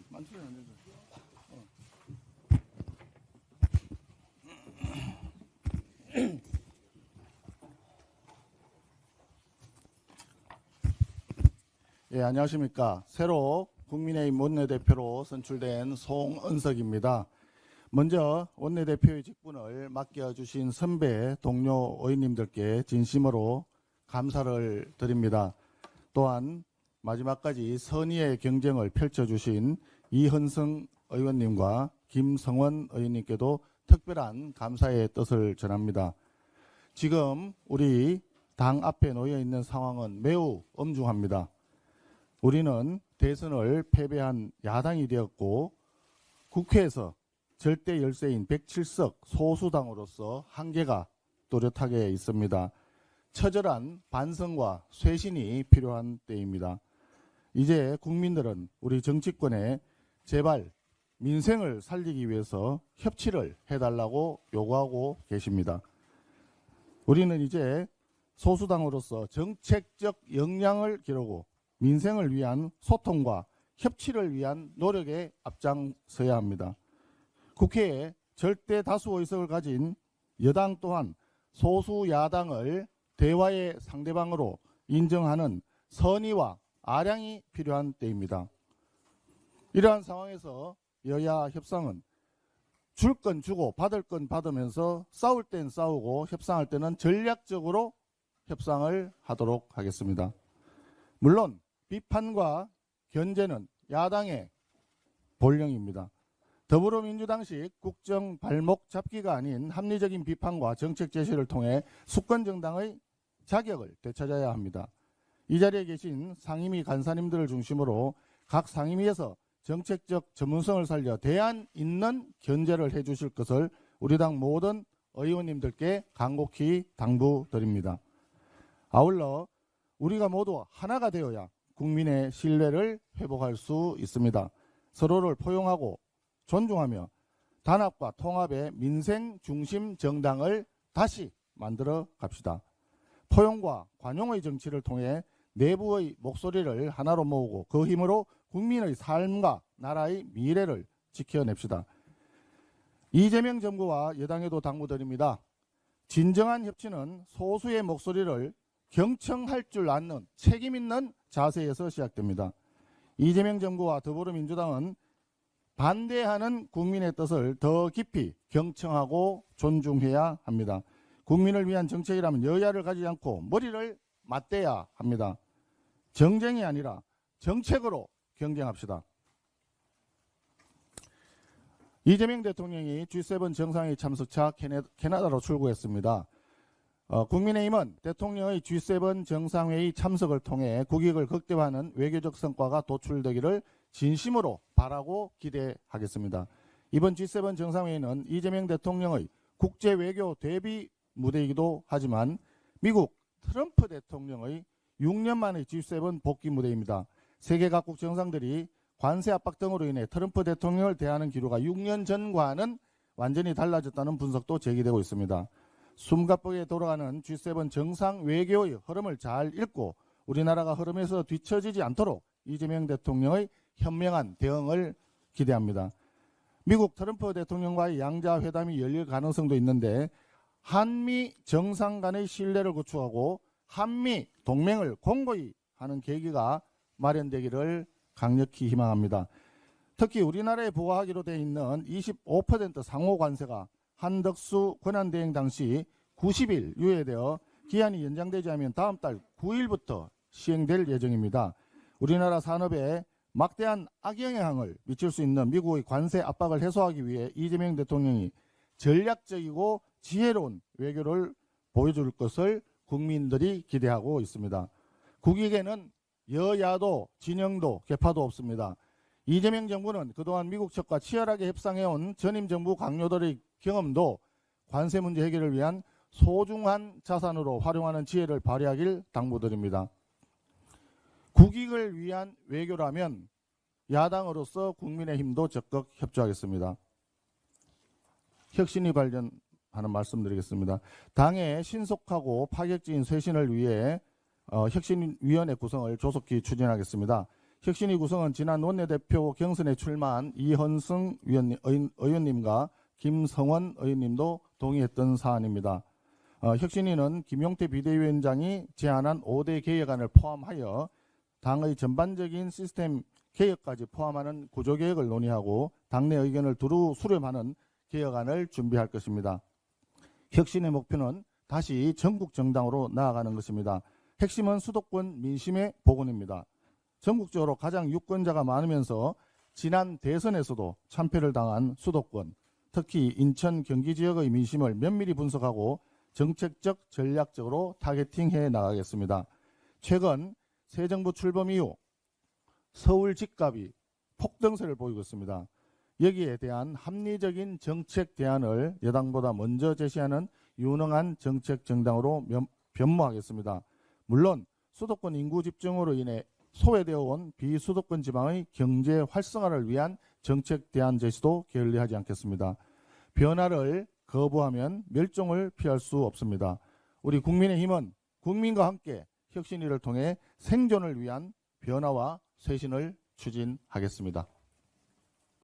만지면 안 되죠. 예, 안녕하십니까. 새로 국민의힘 원내대표로 선출된 송은석입니다. 먼저 원내대표의 직분을 맡겨주신 선배 동료 의원님들께 진심으로 감사를 드립니다. 또한 마지막까지 선의의 경쟁을 펼쳐주신 이현성 의원님과 김성원 의원님께도 특별한 감사의 뜻을 전합니다. 지금 우리 당 앞에 놓여 있는 상황은 매우 엄중합니다. 우리는 대선을 패배한 야당이 되었고 국회에서 절대 열세인 107석 소수당으로서 한계가 뚜렷하게 있습니다. 처절한 반성과 쇄신이 필요한 때입니다. 이제 국민들은 우리 정치권에 제발 민생을 살리기 위해서 협치를 해달라고 요구하고 계십니다. 우리는 이제 소수당으로서 정책적 역량을 기르고 민생을 위한 소통과 협치를 위한 노력에 앞장서야 합니다. 국회에 절대 다수 의석을 가진 여당 또한 소수 야당을 대화의 상대방으로 인정하는 선의와 아량이 필요한 때입니다. 이러한 상황에서 여야 협상은 줄 건 주고 받을 건 받으면서 싸울 땐 싸우고 협상할 때는 전략적으로 협상을 하도록 하겠습니다. 물론 비판과 견제는 야당의 본령입니다. 더불어민주당식 국정 발목 잡기가 아닌 합리적인 비판과 정책 제시를 통해 수권정당의 자격을 되찾아야 합니다. 이 자리에 계신 상임위 간사님들을 중심으로 각 상임위에서 정책적 전문성을 살려 대안 있는 견제를 해주실 것을 우리 당 모든 의원님들께 간곡히 당부드립니다. 아울러 우리가 모두 하나가 되어야 국민의 신뢰를 회복할 수 있습니다. 서로를 포용하고 존중하며 단합과 통합의 민생 중심 정당을 다시 만들어 갑시다. 포용과 관용의 정치를 통해 내부의 목소리를 하나로 모으고 그 힘으로 국민의 삶과 나라의 미래를 지켜냅시다. 이재명 정부와 여당에도 당부드립니다. 진정한 협치는 소수의 목소리를 경청할 줄 아는 책임 있는 자세에서 시작됩니다. 이재명 정부와 더불어민주당은 반대하는 국민의 뜻을 더 깊이 경청하고 존중해야 합니다. 국민을 위한 정책이라면 여야를 가지지 않고 머리를 맞대야 합니다. 정쟁이 아니라 정책으로 경쟁합시다. 이재명 대통령이 G7 정상회의 참석차 캐나다로 출국했습니다. 국민의힘은 대통령의 G7 정상회의 참석을 통해 국익을 극대화하는 외교적 성과가 도출되기를 진심으로 바라고 기대하겠습니다. 이번 G7 정상회의는 이재명 대통령의 국제 외교 대비 무대이기도 하지만 미국 트럼프 대통령의 6년 만의 G7 복귀 무대입니다. 세계 각국 정상들이 관세 압박 등으로 인해 트럼프 대통령을 대하는 기류가 6년 전과는 완전히 달라졌다는 분석도 제기되고 있습니다. 숨가쁘게 돌아가는 G7 정상 외교의 흐름을 잘 읽고 우리나라가 흐름에서 뒤처지지 않도록 이재명 대통령의 현명한 대응을 기대합니다. 미국 트럼프 대통령과의 양자 회담이 열릴 가능성도 있는데 한미 정상 간의 신뢰를 구축하고 한미 동맹을 공고히 하는 계기가 마련되기를 강력히 희망합니다. 특히 우리나라에 부과하기로 되어 있는 25% 상호 관세가 한덕수 권한대행 당시 90일 유예되어 기한이 연장되지 않으면 다음 달 9일부터 시행될 예정입니다. 우리나라 산업에 막대한 악영향을 미칠 수 있는 미국의 관세 압박을 해소하기 위해 이재명 대통령이 전략적이고 지혜로운 외교를 보여줄 것을 국민들이 기대하고 있습니다. 국익에는 여야도 진영도 계파도 없습니다. 이재명 정부는 그동안 미국 측과 치열하게 협상해온 전임 정부 강요들의 경험도 관세 문제 해결을 위한 소중한 자산으로 활용하는 지혜를 발휘하길 당부드립니다. 국익을 위한 외교라면 야당으로서 국민의힘도 적극 협조하겠습니다. 혁신이 관련하는 말씀드리겠습니다. 당의 신속하고 파격적인 쇄신을 위해 혁신위원회 구성을 조속히 추진하겠습니다. 혁신위 구성은 지난 원내대표 경선에 출마한 이헌승 의원님과 김성원 의원님도 동의했던 사안입니다. 혁신위는 김용태 비대위원장이 제안한 5대 개혁안을 포함하여 당의 전반적인 시스템 개혁까지 포함하는 구조개혁을 논의하고 당내 의견을 두루 수렴하는 개혁안을 준비할 것입니다. 혁신의 목표는 다시 전국 정당으로 나아가는 것입니다. 핵심은 수도권 민심의 복원입니다. 전국적으로 가장 유권자가 많으면서 지난 대선에서도 참패를 당한 수도권, 특히 인천, 경기 지역의 민심을 면밀히 분석하고 정책적, 전략적으로 타겟팅해 나가겠습니다. 최근 새 정부 출범 이후 서울 집값이 폭등세를 보이고 있습니다. 여기에 대한 합리적인 정책 대안을 여당보다 먼저 제시하는 유능한 정책 정당으로 변모하겠습니다. 물론 수도권 인구 집중으로 인해 소외되어 온 비수도권 지방의 경제 활성화를 위한 정책 대안 제시도 게을리하지 않겠습니다. 변화를 거부하면 멸종을 피할 수 없습니다. 우리 국민의힘은 국민과 함께 혁신위를 통해 생존을 위한 변화와 쇄신을 추진하겠습니다.